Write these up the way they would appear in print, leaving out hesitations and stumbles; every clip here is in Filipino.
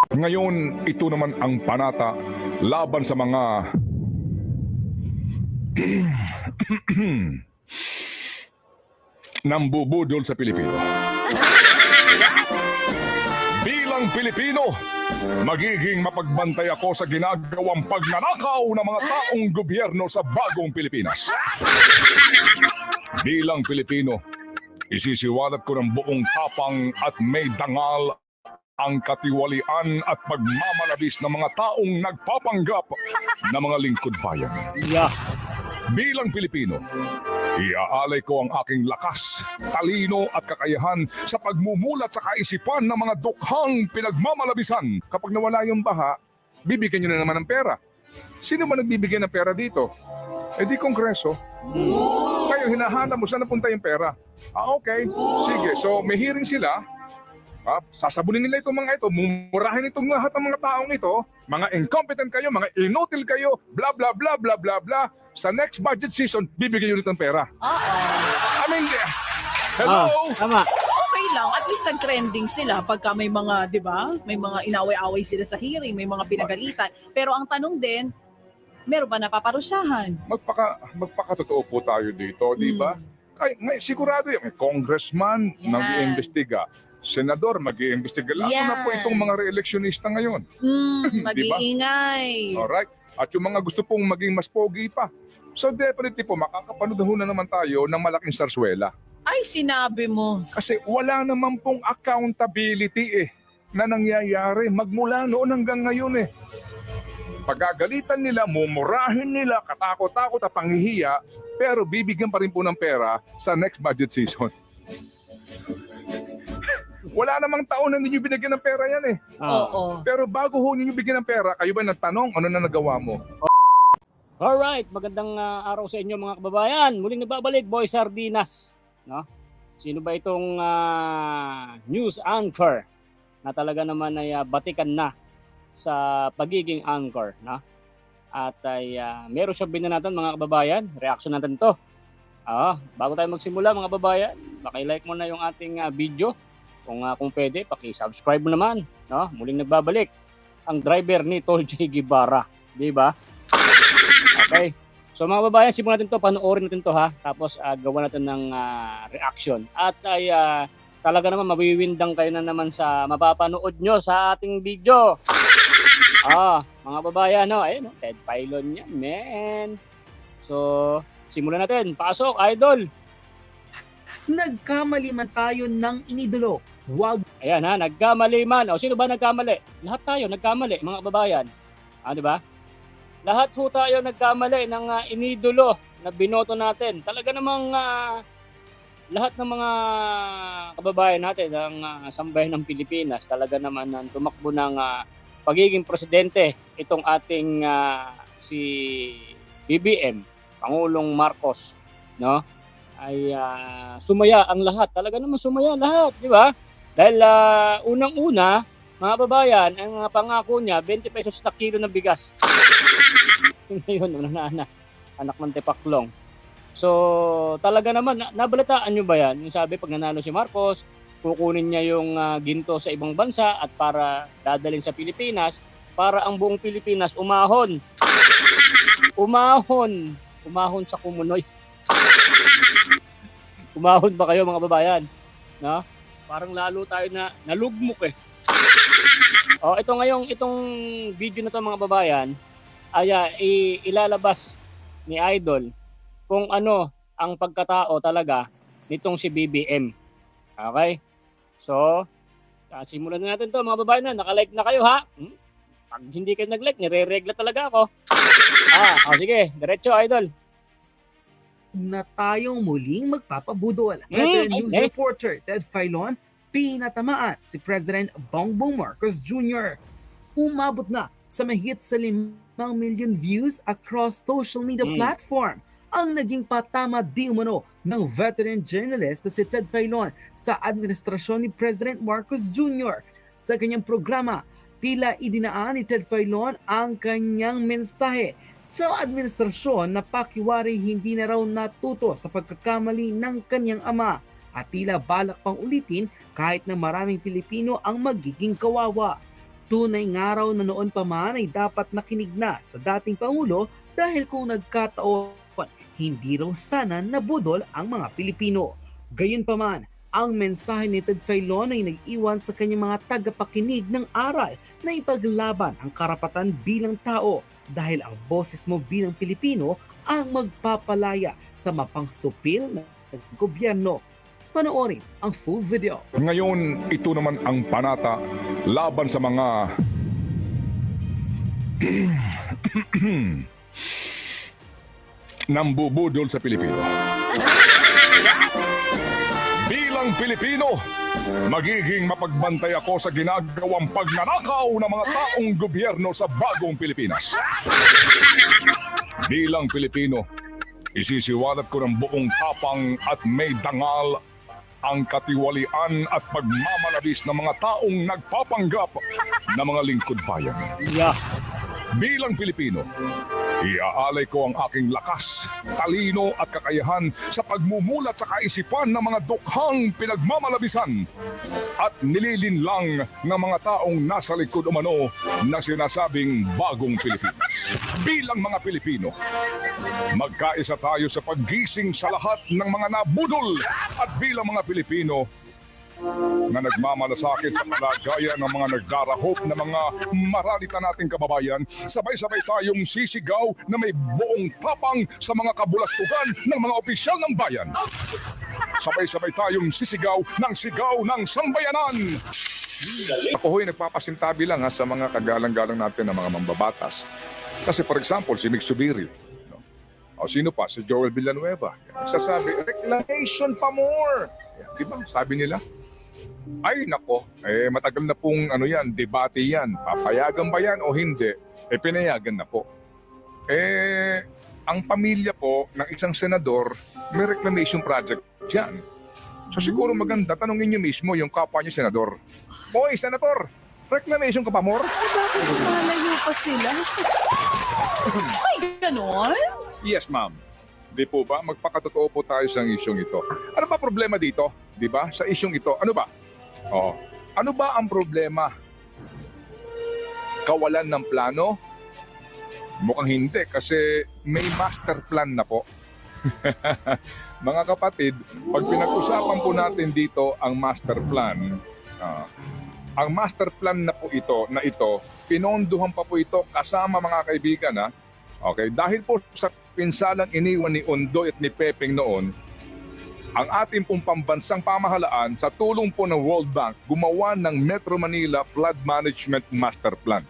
Ngayon, ito naman ang panata laban sa mga nambubudol sa Pilipino. Bilang Pilipino, magiging mapagbantay ako sa ginagawang pagnanakaw ng mga taong gobyerno sa bagong Pilipinas. Bilang Pilipino, isisiwalat ko ng buong tapang at may dangal ang katiwalian at pagmamalabis ng mga taong nagpapanggap na mga lingkod bayan. Yeah. Bilang Pilipino, iaalay ko ang aking lakas, talino at kakayahan sa pagmumulat sa kaisipan ng mga dukhang pinagmamalabisan. Kapag nawala yung baha, bibigyan nyo na naman ng pera. Sino ba nagbibigay ng pera dito? Eh di Kongreso. Kayo hinahanap mo saan napunta yung pera. Okay. Sige, so may hearing sila. Sasabunin nila itong mga ito, mumurahin itong lahat ng mga taong ito, mga incompetent kayo, mga inutil kayo, bla bla bla bla bla bla. Sa next budget season, bibigyan nyo ng pera. I mean, hello? Tama. Okay lang, at least nag-trending sila pagka may mga, di ba? May mga inaway-away sila sa hearing, may mga pinagalitan. Pero ang tanong din, meron ba napaparusahan? Magpakatotoo po tayo dito, di ba? Sigurado yan, may congressman nag-iimbestiga. Senador, mag-iimbestiga. Lalo na po itong mga re-electionista ngayon. Mag-iingay. Alright. At yung mga gusto pong maging mas pogi pa. So definitely po, makakapanood na naman tayo ng malaking sarswela. Ay, sinabi mo. Kasi wala naman pong accountability na nangyayari magmula noon hanggang ngayon Pagagalitan nila, mumurahin nila, katakot-takot at panghihiya, pero bibigyan pa rin po ng pera sa next budget season. Wala namang taon na ninyo binigyan ng pera yan Oo. Pero bago ho ninyo bigyan ng pera, kayo ba nagtanong ano na nagawa mo? Alright, magandang araw sa inyo mga kababayan. Muling nagbabalik, Boy Sardinas. No? Sino ba itong news anchor na talaga naman ay batikan na sa pagiging anchor? No? At ay meron siyang binanatan mga kababayan. Reaction natin to. Bago tayo magsimula mga kababayan, paki-like mo na yung ating video. Kung pwede, paki-subscribe mo naman. No? Muling nagbabalik ang driver ni Tol J. Guevara. Di ba? Okay. So mga kababayan, simulan natin to, panoorin natin to Tapos gawa natin ng reaction. At ay talaga naman mabiwindang kayo na naman sa mapapanood nyo sa ating video. Mga kababayan, ayun, Ted Filon yan, man. So, simulan natin. Pasok, idol. Nagkamali man tayo ng inidolo. Wag. Ayan nagkamali man. Sino ba nagkamali? Lahat tayo nagkamali, mga kababayan. Di ba? Lahat ho tayo nagkamali ng inidolo na binoto natin. Talaga namang lahat ng mga kababayan natin ng sambayan ng Pilipinas talaga naman tumakbo ng pagiging presidente itong ating si BBM, Pangulong Marcos, no? Ay sumaya ang lahat. Talaga naman sumaya lahat, di ba? Dahil unang-una, mga kababayan, ang pangako niya, 20 pesos na kilo ng bigas. Ngayon, anak ng tepaklong. So, talaga naman, nabalitaan nyo ba yan? Yung sabi, pag nanalo si Marcos, kukunin niya yung ginto sa ibang bansa at para dadalhin sa Pilipinas, para ang buong Pilipinas umahon. Umahon sa kumunoy. Umahon ba kayo mga babayan? No? Parang lalo tayo na nalugmok itong video na to mga babayan ay ilalabas ni Idol kung ano ang pagkatao talaga nitong si BBM. Okay? So, simulan na natin to mga babayan Naka-like na kayo Pag hindi kayo nag-like, nire-regla talaga ako. Sige, diretso Idol. Na tayong muling magpapabudol. Veteran news reporter Ted Filon, pinatamaan si President Bongbong Marcos Jr. Umabot na sa mahigit sa 5 million views across social media platform ang naging patama di umano ng veteran journalist na si Ted Filon sa administrasyon ni President Marcos Jr. Sa kanyang programa, tila idinaan ni Ted Filon ang kanyang mensahe sa administrasyon na pakiwari hindi na raw natuto sa pagkakamali ng kanyang ama at tila balak pang ulitin kahit na maraming Pilipino ang magiging kawawa. Tunay nga raw na noon pa man ay dapat nakinig na sa dating Pangulo dahil kung nagkataon, hindi raw sana nabudol ang mga Pilipino. Gayunpaman, ang mensahe ni Ted Filon ay nag-iwan sa kanyang mga tagapakinig ng aral na ipaglaban ang karapatan bilang tao dahil ang boses mo bilang Pilipino ang magpapalaya sa mapangsupil ng gobyerno. Panoorin ang full video. Ngayon, ito naman ang panata laban sa mga nambubudol sa Pilipino. Bilang Pilipino, magiging mapagbantay ako sa ginagawang pagnanakaw ng mga taong gobyerno sa bagong Pilipinas. Bilang Pilipino, isisiwalat ko ng buong tapang at may dangal ang katiwalian at pagmamalabis ng mga taong nagpapanggap na mga lingkod bayan. Yeah. Bilang Pilipino, iaalay ko ang aking lakas, talino at kakayahan sa pagmumulat sa kaisipan ng mga dukhang pinagmamalabisan at nililinlang ng mga taong nasa likod umano na sinasabing bagong Pilipinas. Bilang mga Pilipino, magkaisa tayo sa paggising sa lahat ng mga nabudol at bilang mga Pilipino, na nagmamalasakit sa kalagayan ng mga nagdarahop na mga maralita nating kababayan, sabay-sabay tayong sisigaw na may buong tapang sa mga kabulastugan ng mga opisyal ng bayan. Sabay-sabay tayong sisigaw ng sambayanan. Ako ho'y nagpapasintabi lang sa mga kagalang-galang natin na mga mambabatas. Kasi for example, si Mig Subiri, no? O sino pa? Si Joel Villanueva. Sasabi, reclamation pa more. Diba? Sabi nila, ay nako, matagal na pong debate yan. Papayagan ba yan o hindi? Pinayagan na po. Ang pamilya po ng isang senador, may reclamation project dyan. So siguro maganda, tanongin niyo mismo yung kapwa niyo senador. Boy, senator, reclamation ka pa more? Bakit lumalayo pa sila? May ganon? Yes, ma'am. Di po ba? Magpakatotoo po tayo sa isyong ito. Ano ba problema dito? Di ba? Sa isyong ito. Ano ba? Ano ba ang problema? Kawalan ng plano? Mukhang hindi kasi may master plan na po. Mga kapatid, pag pinag-usapan po natin dito ang master plan, ang master plan na po ito, pinondohan pa po ito kasama mga kaibigan. Okay, dahil po sa pinsalang iniwan ni Ondoy at ni Pepeng noon, ang ating pong pambansang pamahalaan sa tulong po ng World Bank gumawa ng Metro Manila Flood Management Master Plan.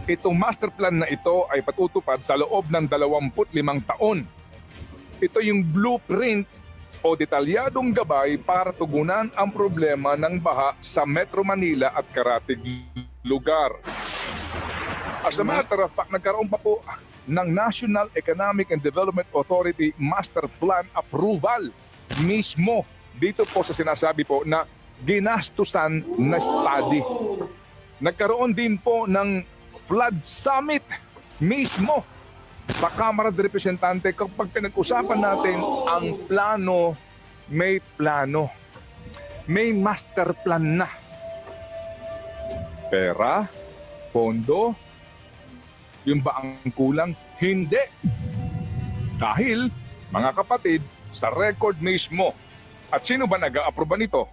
Itong master plan na ito ay patutupad sa loob ng 25 taon. Ito yung blueprint o detalyadong gabay para tugunan ang problema ng baha sa Metro Manila at karatig lugar. As a matter of fact, nagkaroon pa po ng National Economic and Development Authority Master Plan approval mismo dito po sa sinasabi po na ginastusan na study. Nagkaroon din po ng Flood Summit mismo sa Kamara de Representante. Kapag pinag-usapan natin ang plano, may master plan na. Pera, pondo, yun ba ang kulang? Hindi. Dahil, mga kapatid, sa record mismo. At sino ba nag-a-aproba nito?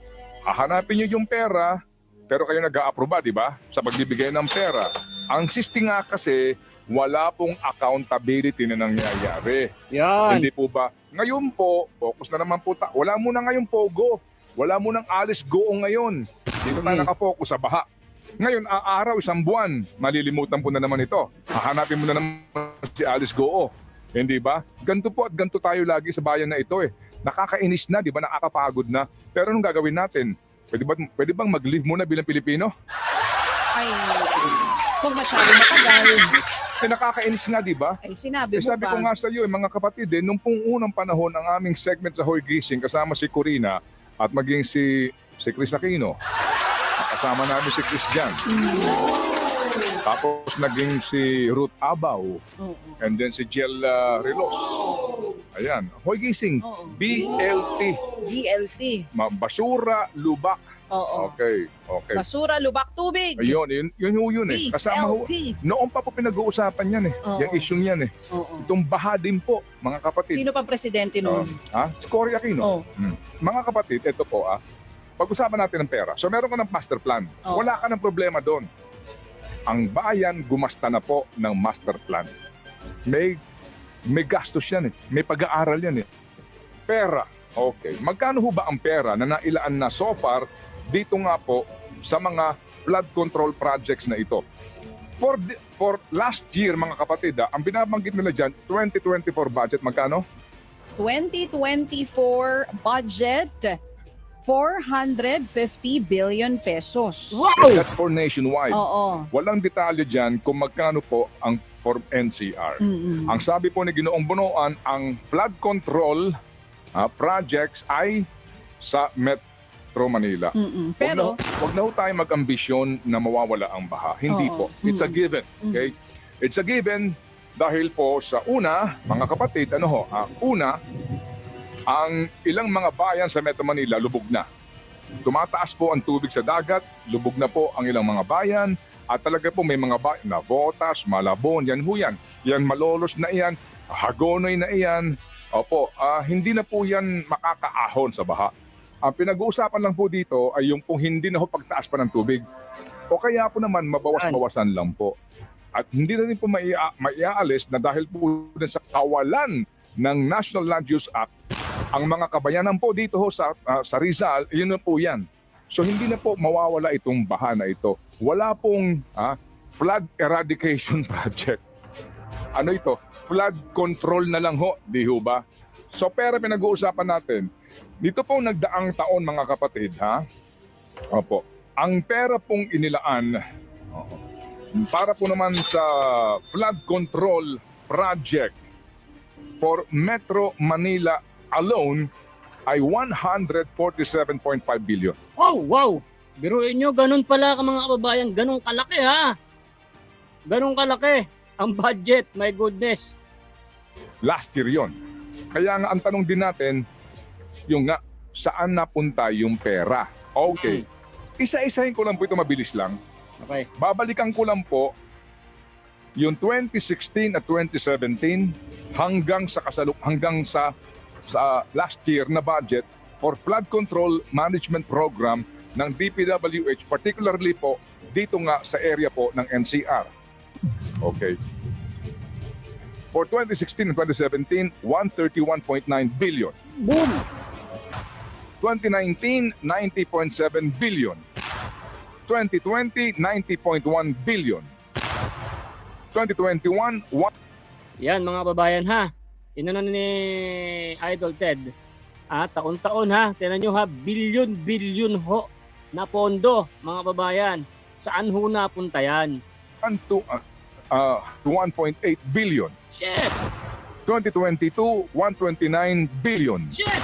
Hahanapin nyo yung pera, pero kayo nag-a-aproba, di ba? Sa pagbibigay ng pera. Ang sisting nga kasi, wala pong accountability na nangyayari. Yan. Hindi po ba? Ngayon po, focus na naman po. Wala muna ngayon pogo. Wala munang alis go ngayon. Dito tayo nakafocus sa baha. Ngayon, araw, isang buwan, malilimutan po na naman ito. Hahanapin mo na naman si Alice Goo. Hindi ba? Ganto po at ganto tayo lagi sa bayan na ito eh. Nakakainis na, di ba? Nakakapagod na. Pero anong gagawin natin? Pwede bang mag-live muna bilang Pilipino? Ay, huwag masyado matagal. Nakakainis nga, di ba? Ay, sinabi mo Sabi ba? ko nga sa iyo, mga kapatid, nung pong unang panahon ang aming segment sa Hoy Gising kasama si Corina at maging si Chris Aquino. Kasama namin si Chris Jan. Tapos naging si Ruth Abaw. And then si Jiel Relos. Ayan, hoy gising. Oo. BLT. BLT. Basura, lubak. Oo. Okay. Basura, lubak, tubig. Ayun, yun eh. Kasama ho. BLT. Noon pa po pinag-uusapan yan eh. Oo. Yung issue yan eh. Oo. Itong baha din po, mga kapatid. Sino pa presidente noon? Si Cory Aquino. Oh. Mga kapatid, ito po pag-usapan natin ng pera. So meron ka ng master plan. Oh. Wala ka ng problema doon. Ang bayan gumasta na po ng master plan. May gastos yan eh. May pag-aaral yan eh. Pera. Okay. Magkano ho ba ang pera na nailaan na so far dito nga po sa mga flood control projects na ito? For last year, mga kapatid, ang binabanggit nila dyan, 2024 budget, magkano? 2024 budget, 450 billion pesos. Wow! That's for nationwide. Oo. Walang detalye dyan kung magkano po ang for NCR. Mm-mm. Ang sabi po ni Ginoong Bunuan, ang flood control projects ay sa Metro Manila. Mm-mm. Pero, wag na ho tayo mag-ambisyon na mawawala ang baha. Hindi Oo. po. It's a given. Okay? It's a given dahil po sa una, mga kapatid, una, ang ilang mga bayan sa Metro Manila lubog na. Tumataas po ang tubig sa dagat, lubog na po ang ilang mga bayan, at talaga po may mga bayan na Botas, Malabon, yan ho yan. Yan Malolos na yan, Hagonoy na yan. Opo, hindi na po yan makakaahon sa baha. Ang pinag-uusapan lang po dito ay yung pong hindi na ho pagtaas pa ng tubig. O kaya po naman mabawas-bawasan lang po. At hindi na rin po maiaalis na dahil po sa kawalan ng National Land Use Act, ang mga kabayanan po dito ho sa Rizal, yun na po yan. So hindi na po mawawala itong baha na ito. Wala pong flood eradication project. Ano ito? Flood control na lang ho, di ho ba? So pera pinag-uusapan natin. Dito pong nagdaang taon, mga kapatid, Opo. Ang pera pong inilaan para po naman sa flood control project for Metro Manila alone ay 147.5 billion. Wow! Biruin nyo, ganun pala ka mga kababayan, ganun kalaki ha. Ganun kalaki ang budget, my goodness. Last year yon. Kaya nga ang tanong din natin, yung nga, saan napunta yung pera? Okay. Isa-isahin ko lang po ito, mabilis lang. Okay. Babalikan ko lang po yung 2016 at 2017 hanggang sa last year na budget for flood control management program ng DPWH, particularly po dito nga sa area po ng NCR. Okay. For 2016 and 2017, 131.9 billion. Boom! 2019, 90.7 billion. 2020, 90.1 billion. 2021, Yan mga kababayan ha. Inano ni Idol Ted. Taon-taon ha. Tingnan nyo ha, bilyon-bilyon ho na pondo mga kababayan. Saan ho napunta yan? 1.8 billion. Shit! 2022, 129 billion. Shit!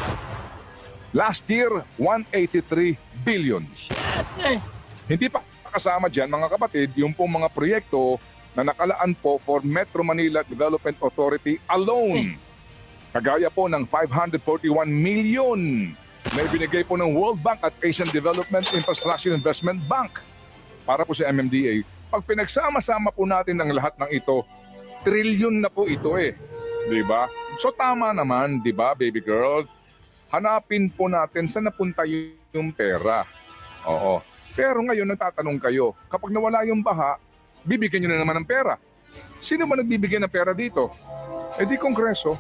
Last year, 183 billion. Shit! Eh. Hindi pa kasama dyan, mga kapatid, yung pong mga proyekto na nakalaan po for Metro Manila Development Authority alone. Kagaya po ng 541 million na ibinigay po ng World Bank at Asian Development Infrastructure Investment Bank para po sa MMDA. Pag pinagsama-sama po natin ang lahat ng ito, trilyon na po ito eh. Di ba? So tama naman, di ba, baby girl? Hanapin po natin saan napunta yung pera. Oo. Pero ngayon nagtatanong kayo, kapag nawala yung baha, bibigyan nyo na naman ng pera. Sino ba nagbibigay ng pera dito? Eh di Kongreso.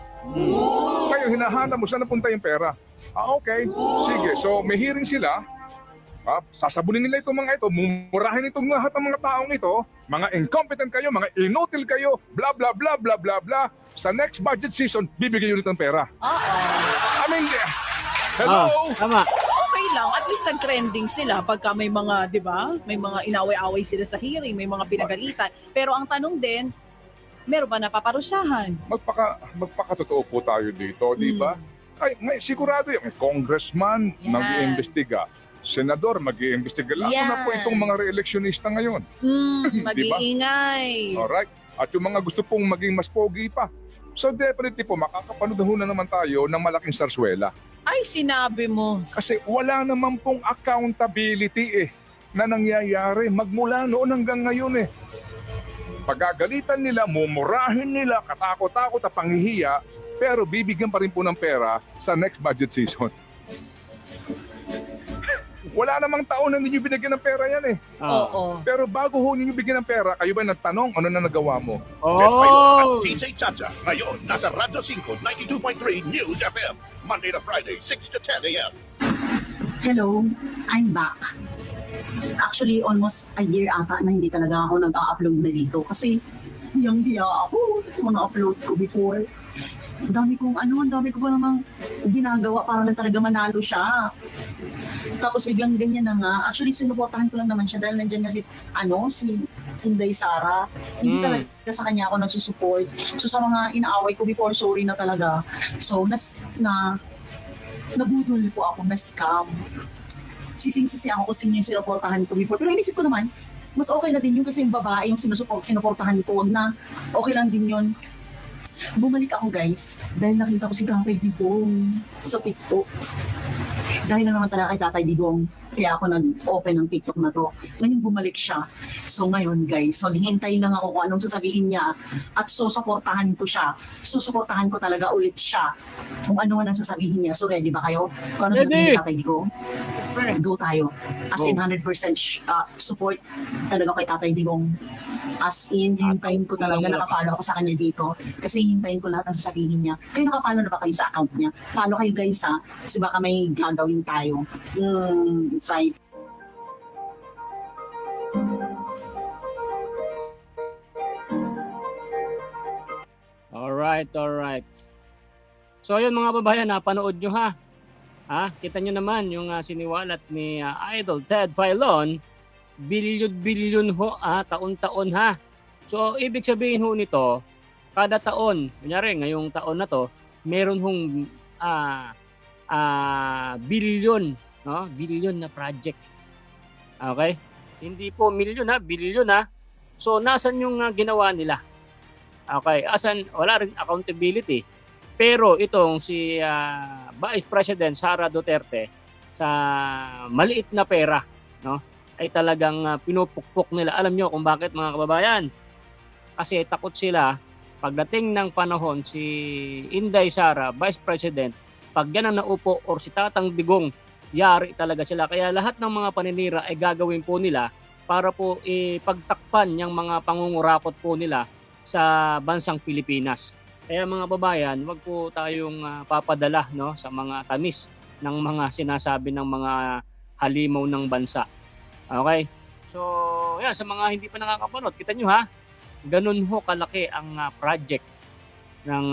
Ngayon hinahanap mo saan napunta yung pera. Okay. Sige. So may hearing sila. Sasabunin nila itong mga ito, mumurahin itong lahat ng mga taong ito, mga incompetent kayo, mga inutil kayo, blah, blah, blah, blah, blah, blah. Sa next budget season, bibigyan nyo ng pera. I mean, hello? Tama. Okay lang, at least nag-trending sila pagka may mga, di ba? May mga inaway-away sila sa hearing, may mga pinagalitan. Pero ang tanong din, meron ba napaparusahan? Magpakatotoo po tayo dito, di ba? Ay, may sigurado yung congressman mag-iimbestiga. Senador, mag-iimbestiga. Lalo na po itong mga re-electionista ngayon. Mag-iingay. Alright. At yung mga gusto pong maging mas pogi pa. So definitely po, makakapanood ho na naman tayo ng malaking sarswela. Ay, sinabi mo. Kasi wala naman pong accountability na nangyayari magmula noon hanggang ngayon Pagagalitan nila, mumurahin nila, katakot-takot at panghihiya, pero bibigyan pa rin po ng pera sa next budget season. Wala namang taon na ninyo binigyan ng pera yan Oo. Pero bago ho ninyo bigyan ng pera, kayo ba nagtanong ano na nagawa mo? Ted Filon at Oh! DJ Chacha. Ngayon, nasa Radyo 5, 92.3 News FM. Monday to Friday, 6 to 10 a.m. Hello, I'm back. Actually, almost a year ata na hindi talaga ako nag-upload na dito kasi hiyang-hiya ako sa mga upload ko before. Ang dami ko pa namang ginagawa para lang talaga manalo siya. Tapos biglang ganyan na nga. Actually, sinuportahan ko lang naman siya dahil nandyan nga si Inday Sara. Hindi talaga sa kanya ako nagsusupport. So sa mga inaaway ko before, sorry na talaga. So, nabudol po ako, na-scam. Sising-sisi ako kung sino yung sinuportahan ko before. Pero inisip ko naman, mas okay na din yun kasi yung babae yung sinuportahan ko. Wag na, okay lang din yun. Bumalik ako guys, dahil nakita ko si Tatay Digong sa TikTok. Dahil na naman talaga kay Tatay Digong, kaya ako nag-open ng TikTok na to. Ngayon bumalik siya. So ngayon guys, maghihintay lang ako kung anong sasabihin niya at susuportahan ko siya. Susuportahan ko talaga ulit siya kung ano man ang sasabihin niya. So ready ba kayo? Kung ano sasabihin ni Tatay Digong? Go tayo. As in 100% support talaga kay Tatay Digong. As in, hintayin ko talaga, nakafollow ako sa kanya dito. Kasi hintayin ko lahat ng sasabihin niya. Kayo nakafollow na ba kayo sa account niya? Follow kayo guys ha. Kasi baka may gagawin tayo. Site. Alright. So yun mga babayan, napanood nyo ha. Kita nyo naman yung siniwalat ni Idol Ted Filon. Bilyon-bilyon ho taon-taon ha. So ibig sabihin ho nito, kada taon, kunyari ngayong taon na to, meron hong bilyon, no? Bilyon na project. Okay? Hindi po milyon bilyon So nasan yung ginawa nila? Okay, wala rin accountability. Pero itong si Vice President Sara Duterte sa maliit na pera, no? Ay talagang pinupukpok nila. Alam nyo kung bakit mga kababayan? Kasi takot sila pagdating ng panahon si Inday Sara, Vice President, pag yan ang naupo or si Tatang Digong, yari talaga sila. Kaya lahat ng mga paninira ay gagawin po nila para po ipagtakpan yung mga pangungurakot po nila sa bansang Pilipinas. Kaya mga babayan, wag po tayong papadala no, sa mga tamis ng mga sinasabi ng mga halimaw ng bansa. Okay? So, yan, sa mga hindi pa nakakapanood, kita nyo ha, ganun ho kalaki ang project ng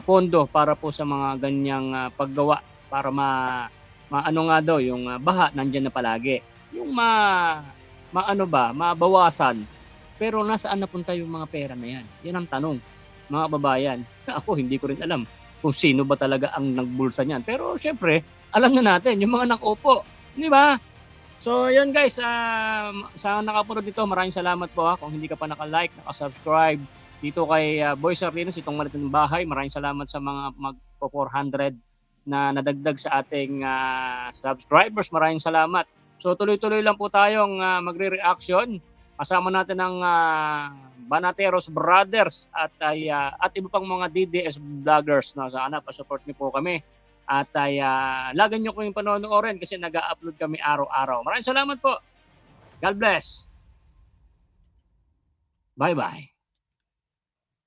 pondo para po sa mga ganyang paggawa para maano nga daw yung baha nandyan na palagi. Yung mabawasan. Pero nasaan napunta yung mga pera na yan? Yan ang tanong, mga babayan. Ako hindi ko rin alam kung sino ba talaga ang nagbulsa niyan. Pero syempre, alam na natin yung mga nakupo, di ba? So, yun guys, sa nakapunod dito, maraming salamat po Kung hindi ka pa naka-like, naka-subscribe dito kay Boy Sardinas, itong maliit ng bahay. Maraming salamat sa mga magpo 400 na nadagdag sa ating subscribers. Maraming salamat. So, tuloy-tuloy lang po tayong magre-reaction. Kasama natin ang Banateros Brothers at iba pang mga DDS vloggers. No? Sana pa-support niyo po kami. At lagan nyo ko yung panonoorin kasi nag-upload kami araw-araw. Maraming salamat po. God bless. Bye-bye.